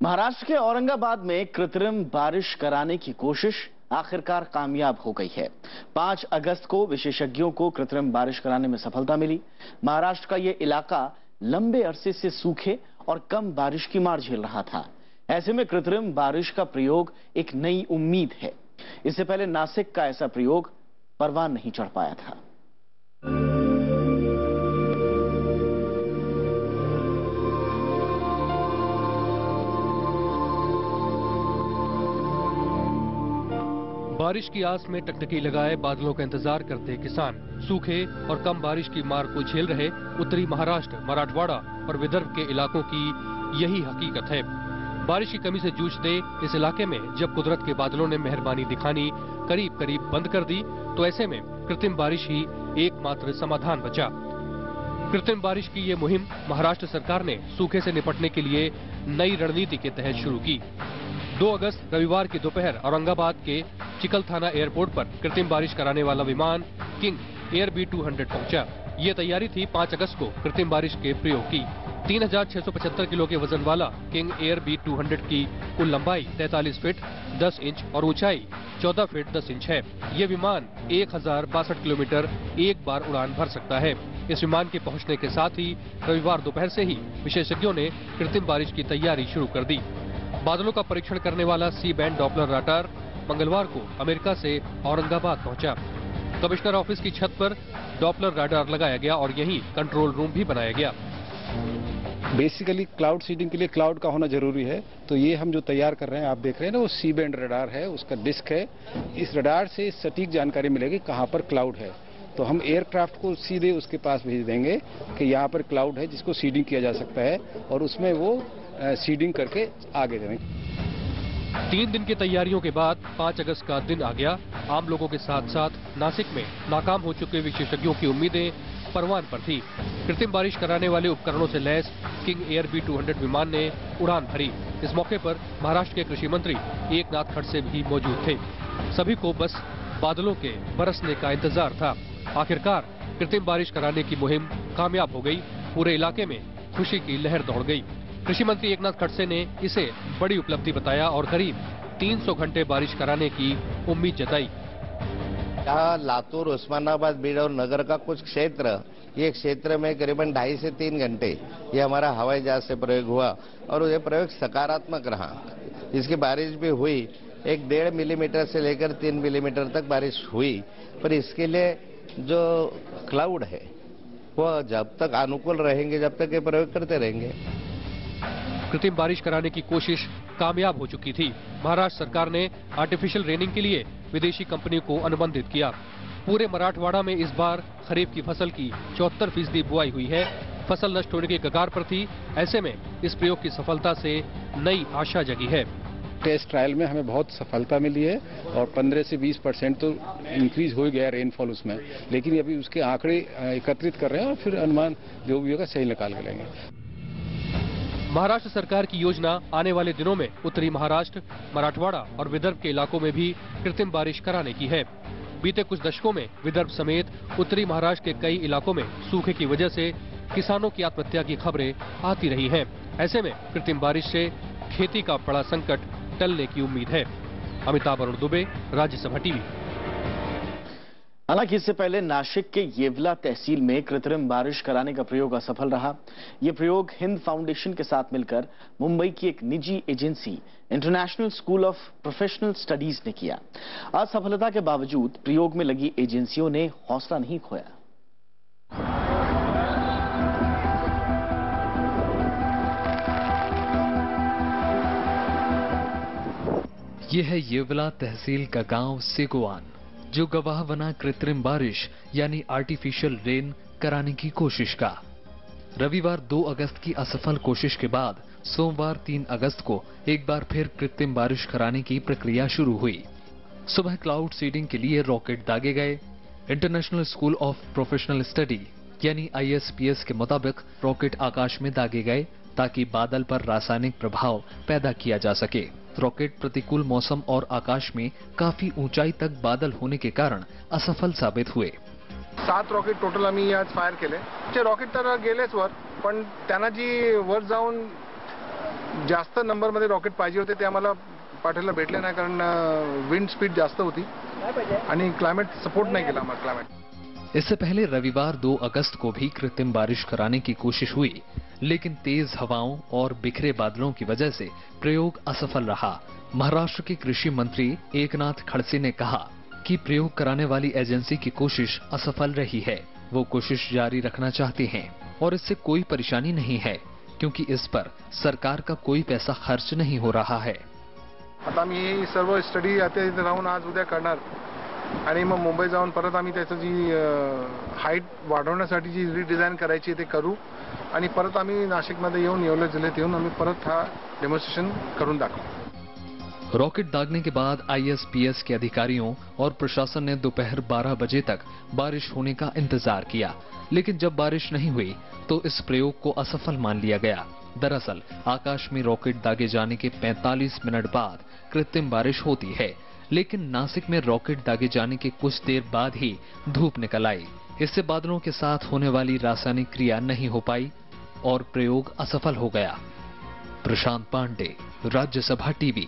महाराष्ट्र के औरंगाबाद में कृत्रिम बारिश कराने की कोशिश आखिरकार कामयाब हो गई है। 5 अगस्त को विशेषज्ञों को कृत्रिम बारिश कराने में सफलता मिली। महाराष्ट्र का यह इलाका लंबे अरसे से सूखे और कम बारिश की मार झेल रहा था। ऐसे में कृत्रिम बारिश का प्रयोग एक नई उम्मीद है। इससे पहले नासिक का ऐसा प्रयोग परवान नहीं चढ़ पाया था। बारिश की आस में टकटकी लगाए बादलों का इंतजार करते किसान सूखे और कम बारिश की मार को झेल रहे उत्तरी महाराष्ट्र, मराठवाड़ा और विदर्भ के इलाकों की यही हकीकत है। बारिश की कमी से जूझते इस इलाके में जब कुदरत के बादलों ने मेहरबानी दिखानी करीब करीब बंद कर दी, तो ऐसे में कृत्रिम बारिश ही एकमात्र समाधान बचा। कृत्रिम बारिश की ये मुहिम महाराष्ट्र सरकार ने सूखे से निपटने के लिए नई रणनीति के तहत शुरू की। 2 अगस्त रविवार की दोपहर औरंगाबाद के चिकलथाना एयरपोर्ट पर कृत्रिम बारिश कराने वाला विमान किंग एयर B-200 पहुंचा। ये तैयारी थी 5 अगस्त को कृत्रिम बारिश के प्रयोग की। 3675 किलो के वजन वाला किंग एयर B-200 की कुल लंबाई 43 फीट 10 इंच और ऊंचाई 14 फीट 10 इंच है। ये विमान 1062 किलोमीटर एक बार उड़ान भर सकता है। इस विमान के पहुंचने के साथ ही रविवार दोपहर से ही विशेषज्ञों ने कृत्रिम बारिश की तैयारी शुरू कर दी। बादलों का परीक्षण करने वाला सी बैंड डॉपलर रडार मंगलवार को अमेरिका से औरंगाबाद पहुंचा। कमिश्नर ऑफिस की छत पर डॉपलर रडार लगाया गया और यहीं कंट्रोल रूम भी बनाया गया। बेसिकली क्लाउड सीडिंग के लिए क्लाउड का होना जरूरी है, तो ये हम जो तैयार कर रहे हैं, आप देख रहे हैं ना, वो सी बैंड रडार है, उसका डिस्क है। इस रडार से सटीक जानकारी मिलेगी कहाँ पर क्लाउड है, तो हम एयरक्राफ्ट को सीधे उसके पास भेज देंगे कि यहाँ पर क्लाउड है जिसको सीडिंग किया जा सकता है और उसमें वो सीडिंग करके आगे जाएंगे। 3 दिन की तैयारियों के बाद 5 अगस्त का दिन आ गया। आम लोगों के साथ साथ नासिक में नाकाम हो चुके विशेषज्ञों की उम्मीदें परवान पर थी। कृत्रिम बारिश कराने वाले उपकरणों से लैस किंग एयर B-200 विमान ने उड़ान भरी। इस मौके पर महाराष्ट्र के कृषि मंत्री एकनाथ खड़से भी मौजूद थे। सभी को बस बादलों के बरसने का इंतजार था। आखिरकार कृत्रिम बारिश कराने की मुहिम कामयाब हो गई। पूरे इलाके में खुशी की लहर दौड़ गई। कृषि मंत्री एकनाथ खड़से ने इसे बड़ी उपलब्धि बताया और करीब 300 घंटे बारिश कराने की उम्मीद जताई। यहाँ लातूर, उस्मानाबाद, बीड़ और नगर का कुछ क्षेत्र, ये क्षेत्र में करीबन 2.5 से 3 घंटे ये हमारा हवाई जहाज से प्रयोग हुआ और ये प्रयोग सकारात्मक रहा। इसकी बारिश भी हुई, 1.5 मिलीमीटर से लेकर 3 मिलीमीटर तक बारिश हुई। पर इसके लिए जो क्लाउड है वो जब तक अनुकूल रहेंगे, जब तक ये प्रयोग करते रहेंगे। कृत्रिम बारिश कराने की कोशिश कामयाब हो चुकी थी। महाराष्ट्र सरकार ने आर्टिफिशियल रेनिंग के लिए विदेशी कंपनी को अनुबंधित किया। पूरे मराठवाड़ा में इस बार खरीफ की फसल की 74% बुआई हुई है। फसल नष्ट होने की कगार पर थी। ऐसे में इस प्रयोग की सफलता से नई आशा जगी है। टेस्ट ट्रायल में हमें बहुत सफलता मिली है और 15 से 20% तो इंक्रीज हो गया रेनफॉल उसमें, लेकिन अभी उसके आंकड़े एकत्रित कर रहे हैं और फिर अनुमान जो भी होगा सही निकाल के लेंगे। महाराष्ट्र सरकार की योजना आने वाले दिनों में उत्तरी महाराष्ट्र, मराठवाड़ा और विदर्भ के इलाकों में भी कृत्रिम बारिश कराने की है। बीते कुछ दशकों में विदर्भ समेत उत्तरी महाराष्ट्र के कई इलाकों में सूखे की वजह से किसानों की आत्महत्या की खबरें आती रही हैं। ऐसे में कृत्रिम बारिश से खेती का बड़ा संकट टलने की उम्मीद है। अमिताभ अरुण दुबे, राज्यसभा टीवी। हालांकि इससे पहले नासिक के येवला तहसील में कृत्रिम बारिश कराने का प्रयोग असफल रहा। यह प्रयोग हिंद फाउंडेशन के साथ मिलकर मुंबई की एक निजी agency international school of professional studies ने किया। असफलता के बावजूद प्रयोग में लगी एजेंसियों ने हौसला नहीं खोया। यह है येवला तहसील का गांव सेगोवान, जो गवाह बना कृत्रिम बारिश यानी आर्टिफिशियल रेन कराने की कोशिश का। रविवार 2 अगस्त की असफल कोशिश के बाद सोमवार 3 अगस्त को एक बार फिर कृत्रिम बारिश कराने की प्रक्रिया शुरू हुई। सुबह क्लाउड सीडिंग के लिए रॉकेट दागे गए। International school of professional study यानी ISPS के मुताबिक रॉकेट आकाश में दागे गए ताकि बादल पर रासायनिक प्रभाव पैदा किया जा सके। रॉकेट प्रतिकूल मौसम और आकाश में काफी ऊंचाई तक बादल होने के कारण असफल साबित हुए। 7 रॉकेट टोटल आम्ही आज फायर केले। ते रॉकेट तर गेलेच वर, पण त्यांना जी वर जाऊन जास्त नंबरमध्ये रॉकेट पाहिजे होते ते आम्हाला पाठवायला भेटले नाही, कारण विंड स्पीड जास्त होती आणि क्लायमेट सपोर्ट नहीं केला हमारा क्लायमेट। इससे पहले रविवार 2 अगस्त को भी कृत्रिम बारिश कराने की कोशिश हुई, लेकिन तेज हवाओं और बिखरे बादलों की वजह से प्रयोग असफल रहा। महाराष्ट्र के कृषि मंत्री एकनाथ खड़से ने कहा कि प्रयोग कराने वाली एजेंसी की कोशिश असफल रही है। वो कोशिश जारी रखना चाहते हैं और इससे कोई परेशानी नहीं है, क्योंकि इस पर सरकार का कोई पैसा खर्च नहीं हो रहा है। आता आम्ही ही सर्व स्टडी आता इथे राहून आज उद्या करणार आणि मग मुंबई जाऊन परत आम्ही त्याचं जी हाईट वाढवण्यासाठी जी रिडिझाईन करायची ते करू आणि परत आम्ही नाशिकमध्ये येऊन येवले जिल्ह्यात येऊन आम्ही परत हा डेमोन्स्ट्रेशन करून दाखवू। रॉकेट दागने के बाद आईएसपीएस के अधिकारियों और प्रशासन ने दोपहर 12 बजे तक बारिश होने का इंतजार किया, लेकिन जब बारिश नहीं हुई तो इस प्रयोग को असफल मान लिया गया। दरअसल आकाश में रॉकेट दागे जाने के 45 मिनट बाद कृत्रिम बारिश होती है, लेकिन नासिक में रॉकेट दागे जाने के कुछ देर बाद ही धूप निकल आई। इससे बादलों के साथ होने वाली रासायनिक क्रिया नहीं हो पाई और प्रयोग असफल हो गया। प्रशांत पांडे, राज्यसभा टीवी।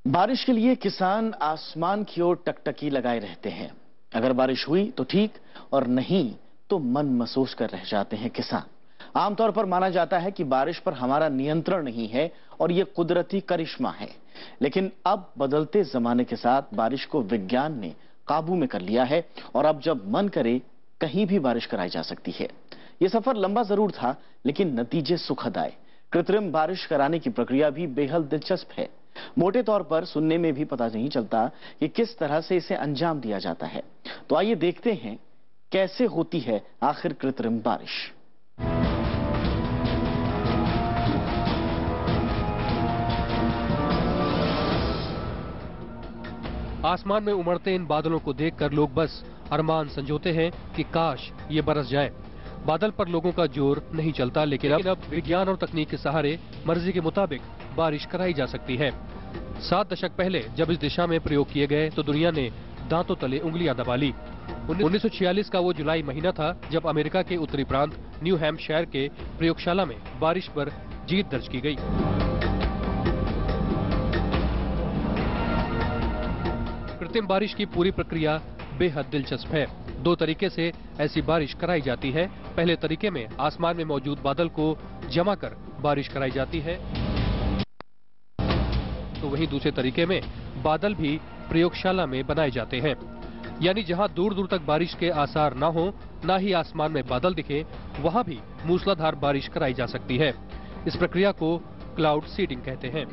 बारिश के लिए किसान आसमान की ओर टकटकी लगाए रहते हैं। अगर बारिश हुई तो ठीक, और नहीं तो मन महसूस कर रह जाते हैं किसान। आमतौर पर माना जाता है कि बारिश पर हमारा नियंत्रण नहीं है और ये कुदरती करिश्मा है, लेकिन अब बदलते जमाने के साथ बारिश को विज्ञान ने काबू में कर लिया है और अब जब मन करे कहीं भी बारिश कराई जा सकती है। ये सफर लंबा जरूर था, लेकिन नतीजे सुखद आए। कृत्रिम बारिश कराने की प्रक्रिया भी बेहद दिलचस्प है। मोटे तौर पर सुनने में भी पता नहीं चलता कि किस तरह से इसे अंजाम दिया जाता है। तो आइए देखते हैं कैसे होती है आखिर कृत्रिम बारिश। आसमान में उमड़ते इन बादलों को देखकर लोग बस अरमान संजोते हैं कि काश ये बरस जाए। बादल पर लोगों का जोर नहीं चलता, लेकिन अब विज्ञान और तकनीक के सहारे मर्जी के मुताबिक बारिश कराई जा सकती है। 7 दशक पहले जब इस दिशा में प्रयोग किए गए तो दुनिया ने दांतों तले उंगलियां दबा ली। 1946 का वो जुलाई महीना था जब अमेरिका के उत्तरी प्रांत न्यू हैम्पशायर के प्रयोगशाला में बारिश पर जीत दर्ज की गई। कृत्रिम बारिश की पूरी प्रक्रिया बेहद दिलचस्प है। 2 तरीके से ऐसी बारिश कराई जाती है। पहले तरीके में आसमान में मौजूद बादल को जमा कर बारिश कराई जाती है, तो वहीं दूसरे तरीके में बादल भी प्रयोगशाला में बनाए जाते हैं। यानी जहां दूर दूर तक बारिश के आसार ना हो, ना ही आसमान में बादल दिखे, वहां भी मूसलाधार बारिश कराई जा सकती है। इस प्रक्रिया को क्लाउड सीडिंग कहते हैं।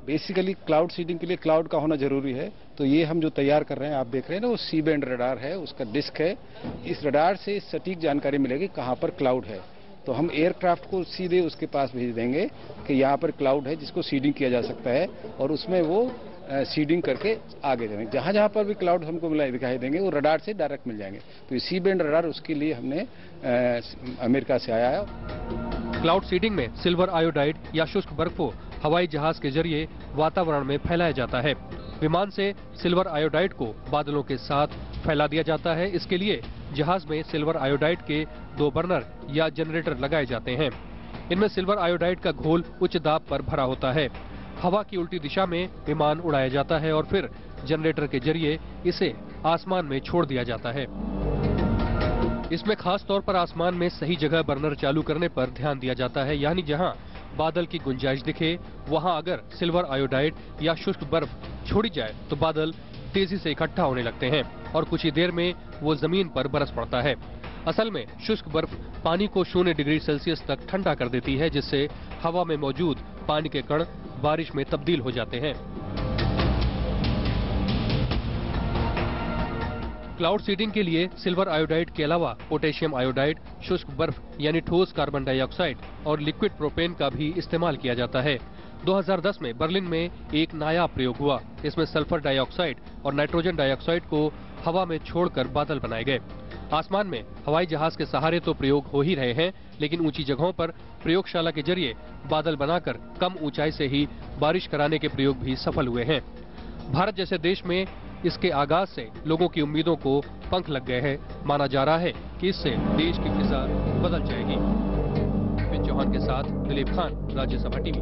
बेसिकली क्लाउड सीडिंग के लिए क्लाउड का होना जरूरी है। तो ये हम जो तैयार कर रहे हैं, आप देख रहे हैं ना, वो सी बैंड रडार है, उसका डिस्क है। इस रडार से सटीक जानकारी मिलेगी कहाँ पर क्लाउड है। तो हम एयरक्राफ्ट को सीधे उसके पास भेज देंगे कि यहाँ पर क्लाउड है जिसको सीडिंग किया जा सकता है, और उसमें वो सीडिंग करके आगे जाएंगे। जहाँ जहाँ पर भी क्लाउड हमको दिखाई देंगे वो रडार से डायरेक्ट मिल जाएंगे। तो ये सी बैंड रडार उसके लिए हमने अमेरिका से आया है। क्लाउड सीडिंग में सिल्वर आयोडाइड या शुष्क बर्फ को हवाई जहाज के जरिए वातावरण में फैलाया जाता है। विमान से सिल्वर आयोडाइड को बादलों के साथ फैला दिया जाता है। इसके लिए जहाज में सिल्वर आयोडाइड के 2 बर्नर या जनरेटर लगाए जाते हैं। इनमें सिल्वर आयोडाइड का घोल उच्च दाब पर भरा होता है। हवा की उल्टी दिशा में विमान उड़ाया जाता है और फिर जनरेटर के जरिए इसे आसमान में छोड़ दिया जाता है। इसमें खास तौर पर आसमान में सही जगह बर्नर चालू करने पर ध्यान दिया जाता है। यानी जहां बादल की गुंजाइश दिखे, वहां अगर सिल्वर आयोडाइड या शुष्क बर्फ छोड़ी जाए तो बादल तेजी से इकट्ठा होने लगते हैं और कुछ ही देर में वो जमीन पर बरस पड़ता है। असल में शुष्क बर्फ पानी को 0 डिग्री सेल्सियस तक ठंडा कर देती है, जिससे हवा में मौजूद पानी के कण बारिश में तब्दील हो जाते हैं। क्लाउड सीडिंग के लिए सिल्वर आयोडाइड के अलावा पोटेशियम आयोडाइड, शुष्क बर्फ यानी ठोस कार्बन डाइऑक्साइड और लिक्विड प्रोपेन का भी इस्तेमाल किया जाता है। 2010 में बर्लिन में एक नायाब प्रयोग हुआ। इसमें सल्फर डाइऑक्साइड और नाइट्रोजन डाइऑक्साइड को हवा में छोड़कर बादल बनाए गए। आसमान में हवाई जहाज के सहारे तो प्रयोग हो ही रहे हैं, लेकिन ऊंची जगहों पर प्रयोगशाला के जरिए बादल बनाकर कम ऊंचाई से ही बारिश कराने के प्रयोग भी सफल हुए हैं। भारत जैसे देश में इसके आगाज से लोगों की उम्मीदों को पंख लग गए हैं। माना जा रहा है कि इससे देश की फिजा बदल जाएगी। चौहान के साथ दिलीप खान, राज्यसभा टीवी।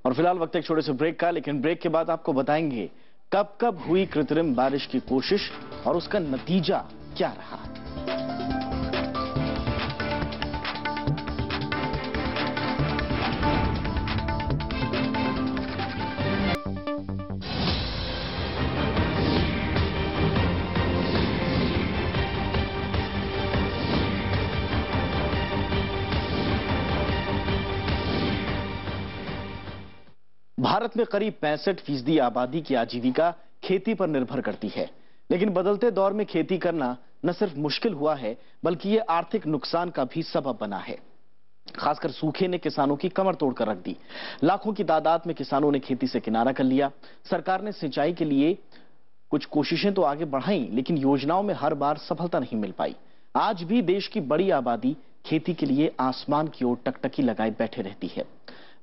और फिलहाल वक्त एक छोटे से ब्रेक का, लेकिन ब्रेक के बाद आपको बताएंगे कब कब हुई कृत्रिम बारिश की कोशिश और उसका नतीजा क्या रहा। भारत में करीब 65% आबादी की आजीविका खेती पर निर्भर करती है, लेकिन बदलते दौर में खेती करना न सिर्फ मुश्किल हुआ है बल्कि ये आर्थिक नुकसान का भी सबब बना है। खासकर सूखे ने किसानों की कमर तोड़कर रख दी। लाखों की तादाद में किसानों ने खेती से किनारा कर लिया। सरकार ने सिंचाई के लिए कुछ कोशिशें तो आगे बढ़ाई, लेकिन योजनाओं में हर बार सफलता नहीं मिल पाई। आज भी देश की बड़ी आबादी खेती के लिए आसमान की ओर टकटकी लगाए बैठे रहती है।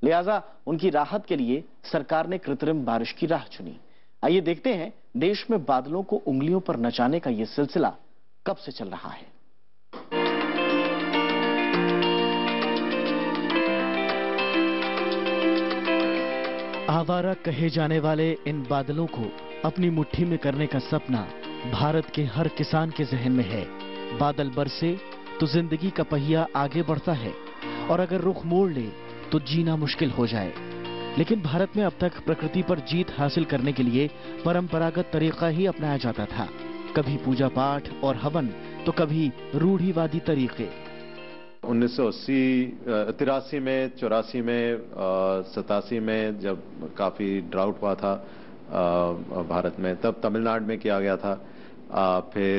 लिहाजा उनकी राहत के लिए सरकार ने कृत्रिम बारिश की राह चुनी। आइए देखते हैं देश में बादलों को उंगलियों पर नचाने का यह सिलसिला कब से चल रहा है। आवारा कहे जाने वाले इन बादलों को अपनी मुट्ठी में करने का सपना भारत के हर किसान के जहन में है। बादल बरसे तो जिंदगी का पहिया आगे बढ़ता है और अगर रुख मोड़ ले तो जीना मुश्किल हो जाए। लेकिन भारत में अब तक प्रकृति पर जीत हासिल करने के लिए परंपरागत तरीका ही अपनाया जाता था। कभी पूजा पाठ और हवन तो कभी रूढ़िवादी तरीके। 1983 में, 84 में, 87 में जब काफी ड्राउट हुआ था भारत में, तब तमिलनाडु में किया गया था। फिर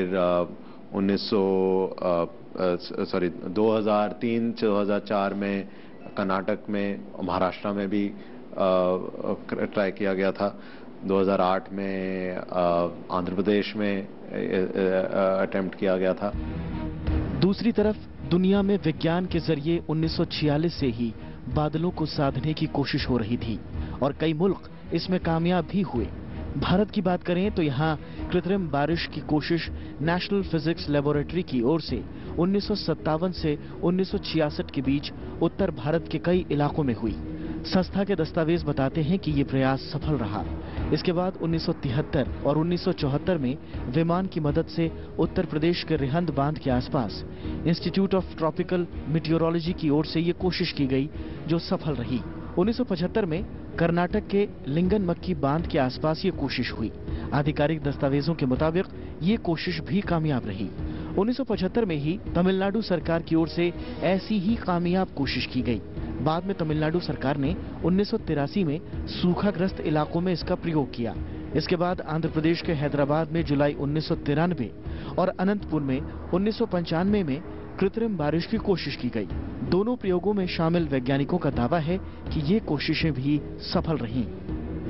2003-2004 में कर्नाटक में, महाराष्ट्र में भी ट्राई किया गया था। 2008 में आंध्र प्रदेश में अटेम्प्ट किया गया था। दूसरी तरफ दुनिया में विज्ञान के जरिए 1946 से ही बादलों को साधने की कोशिश हो रही थी और कई मुल्क इसमें कामयाब भी हुए। भारत की बात करें तो यहाँ कृत्रिम बारिश की कोशिश नेशनल फिजिक्स लेबोरेटरी की ओर से 1957 से 1966 के बीच उत्तर भारत के कई इलाकों में हुई। संस्था के दस्तावेज बताते हैं कि ये प्रयास सफल रहा। इसके बाद 1973 और 1974 में विमान की मदद से उत्तर प्रदेश के रिहंद बांध के आसपास इंस्टीट्यूट ऑफ ट्रॉपिकल मीटियोरोलॉजी की ओर से ये कोशिश की गई, जो सफल रही। 1975 में कर्नाटक के लिंगनमक्की बांध के आसपास ये कोशिश हुई। आधिकारिक दस्तावेजों के मुताबिक ये कोशिश भी कामयाब रही। 1975 में ही तमिलनाडु सरकार की ओर से ऐसी ही कामयाब कोशिश की गई। बाद में तमिलनाडु सरकार ने 1983 में सूखाग्रस्त इलाकों में इसका प्रयोग किया। इसके बाद आंध्र प्रदेश के हैदराबाद में जुलाई 1993 और अनंतपुर में 1995 में कृत्रिम बारिश की कोशिश की गई। दोनों प्रयोगों में शामिल वैज्ञानिकों का दावा है कि ये कोशिशें भी सफल रहीं।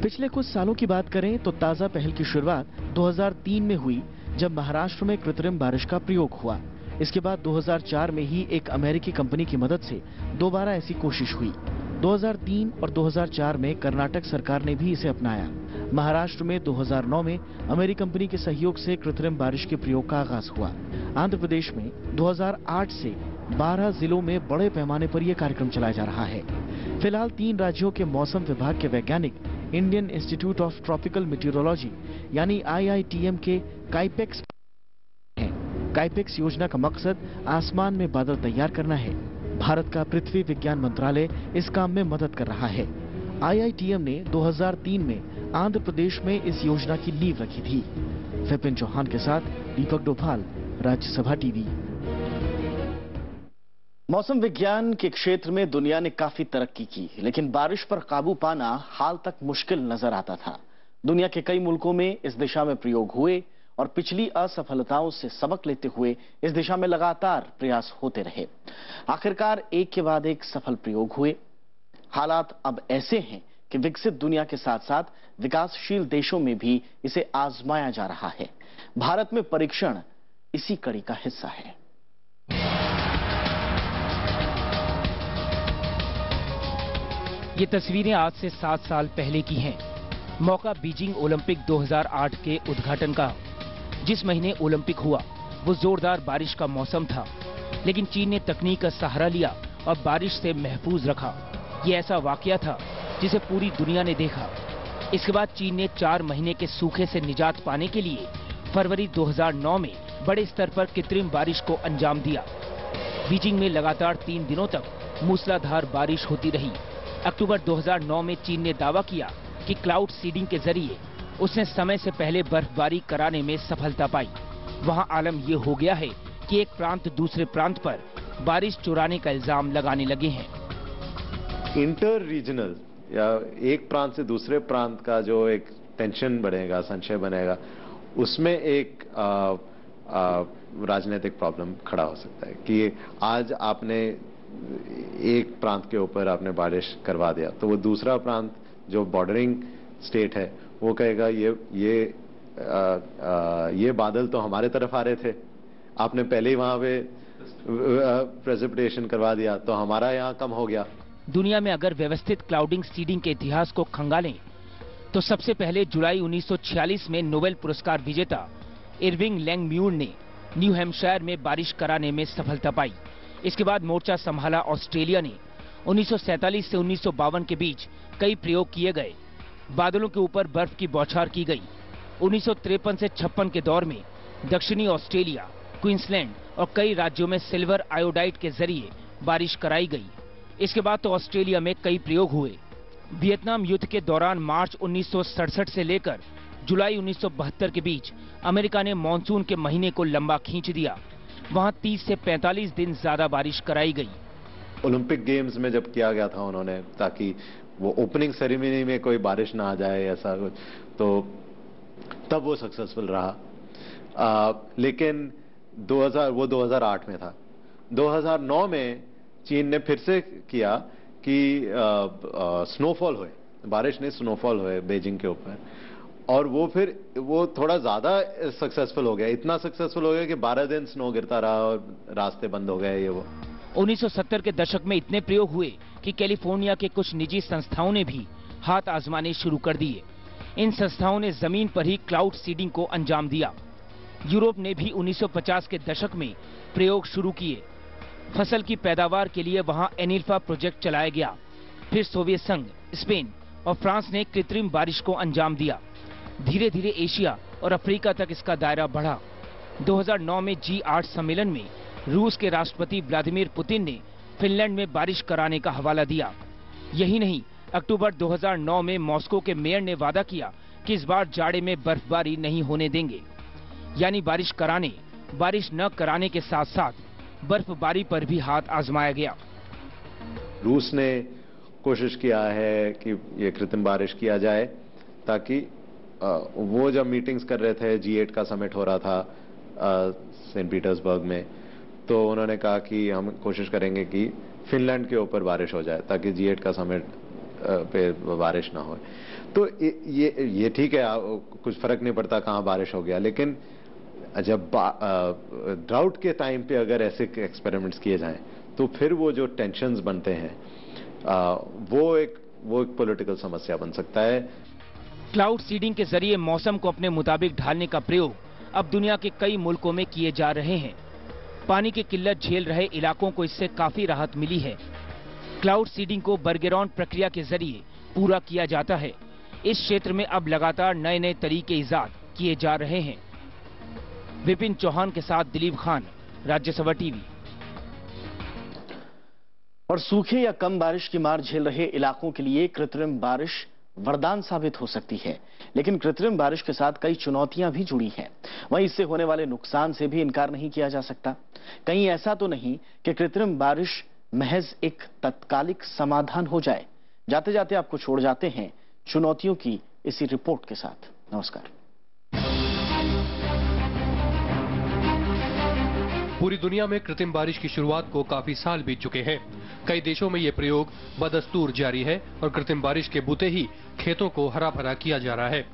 पिछले कुछ सालों की बात करें तो ताजा पहल की शुरुआत 2003 में हुई, जब महाराष्ट्र में कृत्रिम बारिश का प्रयोग हुआ। इसके बाद 2004 में ही एक अमेरिकी कंपनी की मदद से दोबारा ऐसी कोशिश हुई। 2003 और 2004 में कर्नाटक सरकार ने भी इसे अपनाया। महाराष्ट्र में 2009 में अमेरिकी कंपनी के सहयोग से कृत्रिम बारिश के प्रयोग का आगाज हुआ। आंध्र प्रदेश में 2008 से 12 जिलों में बड़े पैमाने पर यह कार्यक्रम चलाया जा रहा है। फिलहाल 3 राज्यों के मौसम विभाग के वैज्ञानिक Indian institute of tropical meteorology यानी IITM के काइपेक्स हैं। काइपेक्स योजना का मकसद आसमान में बादल तैयार करना है। भारत का पृथ्वी विज्ञान मंत्रालय इस काम में मदद कर रहा है। IITM ने 2003 में आंध्र प्रदेश में इस योजना की नींव रखी थी। विपिन चौहान के साथ दीपक डोभाल, राज्यसभा टीवी। मौसम विज्ञान के क्षेत्र में दुनिया ने काफी तरक्की की, लेकिन बारिश पर काबू पाना हाल तक मुश्किल नजर आता था। दुनिया के कई मुल्कों में इस दिशा में प्रयोग हुए और पिछली असफलताओं से सबक लेते हुए इस दिशा में लगातार प्रयास होते रहे। आखिरकार एक के बाद एक सफल प्रयोग हुए। हालात अब ऐसे हैं कि विकसित दुनिया के साथ साथ विकासशील देशों में भी इसे आजमाया जा रहा है। भारत में परीक्षण इसी कड़ी का हिस्सा है। ये तस्वीरें आज से 7 साल पहले की हैं। मौका बीजिंग ओलंपिक 2008 के उद्घाटन का। जिस महीने ओलंपिक हुआ वो जोरदार बारिश का मौसम था। लेकिन चीन ने तकनीक का सहारा लिया और बारिश से महफूज रखा। ये ऐसा वाकया था जिसे पूरी दुनिया ने देखा। इसके बाद चीन ने 4 महीने के सूखे से निजात पाने के लिए फरवरी 2009 में बड़े स्तर पर कृत्रिम बारिश को अंजाम दिया। बीजिंग में लगातार 3 दिनों तक मूसलाधार बारिश होती रही। अक्टूबर 2009 में चीन ने दावा किया कि क्लाउड सीडिंग के जरिए उसने समय से पहले बर्फबारी कराने में सफलता पाई। वहां आलम ये हो गया है कि एक प्रांत दूसरे प्रांत पर बारिश चुराने का इल्जाम लगाने लगे हैं। इंटर रीजनल या एक प्रांत से दूसरे प्रांत का जो एक टेंशन बढ़ेगा, संशय बनेगा, उसमें एक राजनीतिक प्रॉब्लम खड़ा हो सकता है कि आज आपने एक प्रांत के ऊपर आपने बारिश करवा दिया तो वो दूसरा प्रांत जो बॉर्डरिंग स्टेट है वो कहेगा ये बादल तो हमारे तरफ आ रहे थे, आपने पहले ही वहां पे प्रेसिपिटेशन करवा दिया तो हमारा यहाँ कम हो गया। दुनिया में अगर व्यवस्थित क्लाउडिंग सीडिंग के इतिहास को खंगालें तो सबसे पहले जुलाई 1946 में नोबेल पुरस्कार विजेता इरविंग लैंगम्यूर ने न्यू हैम्पशायर में बारिश कराने में सफलता पाई। इसके बाद मोर्चा संभाला ऑस्ट्रेलिया ने। 1947 से 1952 के बीच कई प्रयोग किए गए। बादलों के ऊपर बर्फ की बौछार की गई। 1953 से 56 के दौर में दक्षिणी ऑस्ट्रेलिया, क्वींसलैंड और कई राज्यों में सिल्वर आयोडाइड के जरिए बारिश कराई गई। इसके बाद तो ऑस्ट्रेलिया में कई प्रयोग हुए। वियतनाम युद्ध के दौरान मार्च 1967 से लेकर जुलाई 1972 के बीच अमेरिका ने मानसून के महीने को लंबा खींच दिया। वहां 30 से 45 दिन ज्यादा बारिश कराई गई। ओलंपिक गेम्स में जब किया गया था उन्होंने, ताकि वो ओपनिंग सेरेमनी में कोई बारिश ना आ जाए ऐसा कुछ, तो तब वो सक्सेसफुल रहा। लेकिन 2008 में था। 2009 में चीन ने फिर से किया कि स्नोफॉल हुए, बारिश नहीं स्नोफॉल हुए बीजिंग के ऊपर, और वो थोड़ा ज्यादा सक्सेसफुल हो गया। इतना सक्सेसफुल हो गया कि 12 दिन स्नो गिरता रहा और रास्ते बंद हो गए। ये वो 1970 के दशक में इतने प्रयोग हुए कि कैलिफोर्निया के कुछ निजी संस्थाओं ने भी हाथ आजमाने शुरू कर दिए। इन संस्थाओं ने जमीन पर ही क्लाउड सीडिंग को अंजाम दिया। यूरोप ने भी 1950 के दशक में प्रयोग शुरू किए। फसल की पैदावार के लिए वहां एनिल्फा प्रोजेक्ट चलाया गया। फिर सोवियत संघ, स्पेन और फ्रांस ने कृत्रिम बारिश को अंजाम दिया। धीरे धीरे एशिया और अफ्रीका तक इसका दायरा बढ़ा। 2009 में G8 सम्मेलन में रूस के राष्ट्रपति व्लादिमीर पुतिन ने फिनलैंड में बारिश कराने का हवाला दिया। यही नहीं, अक्टूबर 2009 में मॉस्को के मेयर ने वादा किया कि इस बार जाड़े में बर्फबारी नहीं होने देंगे। यानी बारिश कराने, बारिश न कराने के साथ साथ बर्फबारी पर भी हाथ आजमाया गया। रूस ने कोशिश किया है कि ये कृत्रिम बारिश किया जाए, ताकि वो जब मीटिंग्स कर रहे थे, G8 का समिट हो रहा था सेंट पीटर्सबर्ग में, तो उन्होंने कहा कि हम कोशिश करेंगे कि फिनलैंड के ऊपर बारिश हो जाए ताकि G8 का समिट पे बारिश ना हो। तो ये ठीक है, कुछ फर्क नहीं पड़ता कहाँ बारिश हो गया, लेकिन जब ड्राउट के टाइम पे अगर ऐसे एक्सपेरिमेंट्स किए जाएं तो फिर वो जो टेंशन्स बनते हैं वो एक पॉलिटिकल समस्या बन सकता है। क्लाउड सीडिंग के जरिए मौसम को अपने मुताबिक ढालने का प्रयोग अब दुनिया के कई मुल्कों में किए जा रहे हैं। पानी की किल्लत झेल रहे इलाकों को इससे काफी राहत मिली है। क्लाउड सीडिंग को बर्गेरॉन प्रक्रिया के जरिए पूरा किया जाता है। इस क्षेत्र में अब लगातार नए नए तरीके ईजाद किए जा रहे हैं। विपिन चौहान के साथ दिलीप खान, राज्यसभा टीवी। और सूखे या कम बारिश की मार झेल रहे इलाकों के लिए कृत्रिम बारिश वरदान साबित हो सकती है, लेकिन कृत्रिम बारिश के साथ कई चुनौतियां भी जुड़ी हैं। वहीं इससे होने वाले नुकसान से भी इनकार नहीं किया जा सकता। कहीं ऐसा तो नहीं कि कृत्रिम बारिश महज एक तत्कालिक समाधान हो जाए। जाते जाते आपको छोड़ जाते हैं चुनौतियों की इसी रिपोर्ट के साथ। नमस्कार। पूरी दुनिया में कृत्रिम बारिश की शुरुआत को काफी साल बीत चुके हैं। कई देशों में ये प्रयोग बदस्तूर जारी है और कृत्रिम बारिश के बूते ही खेतों को हरा भरा किया जा रहा है।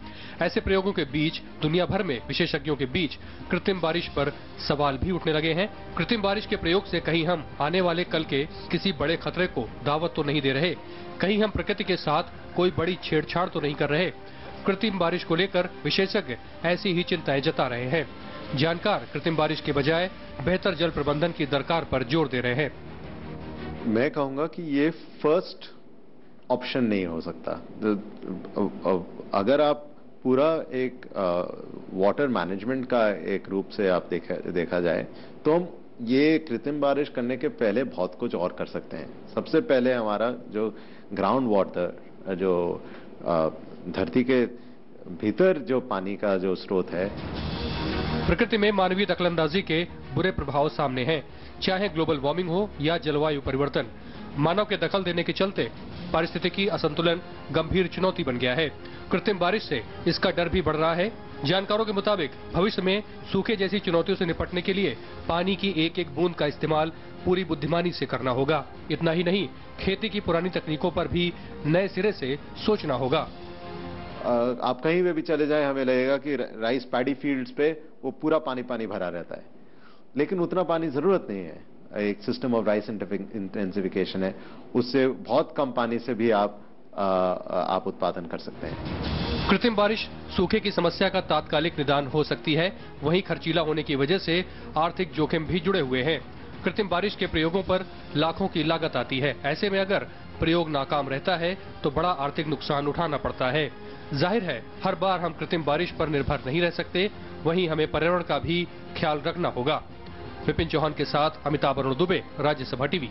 ऐसे प्रयोगों के बीच दुनिया भर में विशेषज्ञों के बीच कृत्रिम बारिश पर सवाल भी उठने लगे हैं। कृत्रिम बारिश के प्रयोग से कहीं हम आने वाले कल के किसी बड़े खतरे को दावत तो नहीं दे रहे, कहीं हम प्रकृति के साथ कोई बड़ी छेड़छाड़ तो नहीं कर रहे। कृत्रिम बारिश को लेकर विशेषज्ञ ऐसी ही चिंताएं जता रहे हैं। जानकार कृत्रिम बारिश के बजाय बेहतर जल प्रबंधन की दरकार पर जोर दे रहे हैं। मैं कहूंगा कि ये फर्स्ट ऑप्शन नहीं हो सकता। अगर आप पूरा एक वाटर मैनेजमेंट का एक रूप से आप देखा जाए तो हम ये कृत्रिम बारिश करने के पहले बहुत कुछ और कर सकते हैं। सबसे पहले हमारा जो ग्राउंड वाटर, जो धरती के भीतर जो पानी का जो स्रोत है, प्रकृति में मानवीय दखलंदाजी के बुरे प्रभाव सामने हैं। चाहे ग्लोबल वार्मिंग हो या जलवायु परिवर्तन, मानव के दखल देने के चलते पारिस्थितिकी असंतुलन गंभीर चुनौती बन गया है। कृत्रिम बारिश से इसका डर भी बढ़ रहा है। जानकारों के मुताबिक भविष्य में सूखे जैसी चुनौतियों से निपटने के लिए पानी की एक एक बूंद का इस्तेमाल पूरी बुद्धिमानी से करना होगा। इतना ही नहीं, खेती की पुरानी तकनीकों पर भी नए सिरे से सोचना होगा। आप कहीं पे भी चले जाएं, हमें लगेगा कि राइस पैडी फील्ड्स पे वो पूरा पानी पानी भरा रहता है, लेकिन उतना पानी जरूरत नहीं है। एक सिस्टम ऑफ राइस इंटेंसिफिकेशन है, उससे बहुत कम पानी से भी आप उत्पादन कर सकते हैं। कृत्रिम बारिश सूखे की समस्या का तात्कालिक निदान हो सकती है, वहीं खर्चीला होने की वजह से आर्थिक जोखिम भी जुड़े हुए हैं। कृत्रिम बारिश के प्रयोगों पर लाखों की लागत आती है। ऐसे में अगर प्रयोग नाकाम रहता है तो बड़ा आर्थिक नुकसान उठाना पड़ता है। जाहिर है, हर बार हम कृत्रिम बारिश पर निर्भर नहीं रह सकते, वहीं हमें पर्यावरण का भी ख्याल रखना होगा। विपिन चौहान के साथ अमिताभ अरुण दुबे, राज्यसभा टीवी।